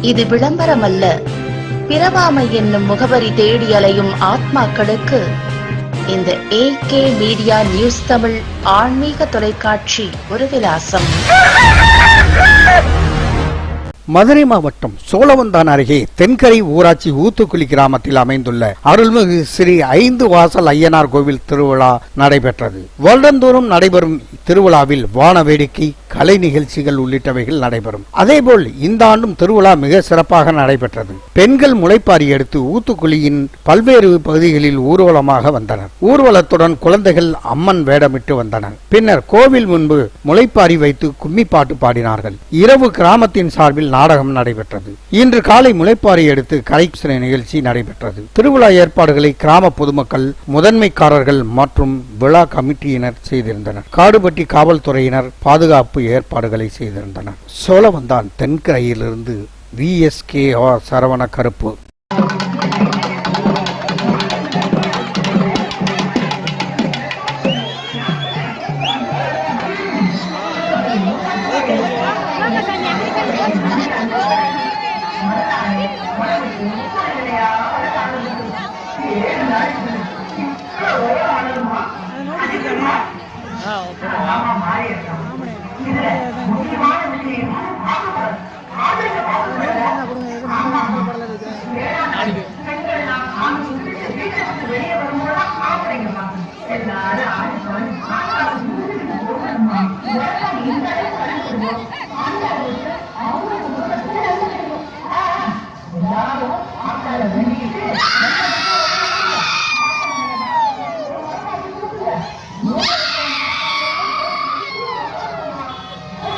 இது விளம்பரமல்ல. பிறவாமை என்னும் முகவரி தேடி அலையும் ஆத்மாக்களுக்கு இந்த AK மீடியா நியூஸ் தமிழ் ஆன்மீக தொலைக்காட்சி ஒரு விலாசம். மதுரை மாவட்டம் சோழவந்தான் அருகே தென்கரை ஊராட்சி ஊத்துக்குளி கிராமத்தில் அமைந்துள்ள அருள்மிகு ஸ்ரீ 5 வாசல் ஐயனார் கோவில் திருவிழா நடைபெற்றது. வருடந்தோறும் நடைபெறும் திருவிழாவில் வான வேடிக்கை, கலை நிகழ்ச்சிகள் உள்ளிட்டவைகள் நடைபெறும். அதேபோல் இந்த ஆண்டும் திருவிழா மிக சிறப்பாக நடைபெற்றது. பெண்கள் முளைப்பாரி எடுத்து ஊத்துக்குளியின் பல்வேறு பகுதிகளில் ஊர்வலமாக வந்தனர். ஊர்வலத்துடன் குழந்தைகள் அம்மன் வேடமிட்டு வந்தனர். பின்னர் கோவில் முன்பு முளைப்பாரி வைத்து கும்மி பாட்டு பாடினார்கள். இரவு கிராமத்தின் சார்பில் நாடகம் நடைபெற்றது. இன்று காலை முளைப்பாரி எடுத்து கலை நிகழ்ச்சி நடைபெற்றது. திருவிழா ஏற்பாடுகளை கிராம பொதுமக்கள், முதன்மைக்காரர்கள் மற்றும் விழா கமிட்டியினர் செய்திருந்தனர். காடுபட்டி காவல்துறையினர் பாதுகாப்பு ஏற்பாடுகளை செய்திருந்தனர். சோழவந்தான் தென்கரையிலிருந்து VSKR சரவண கருப்பு. எல்லாரும்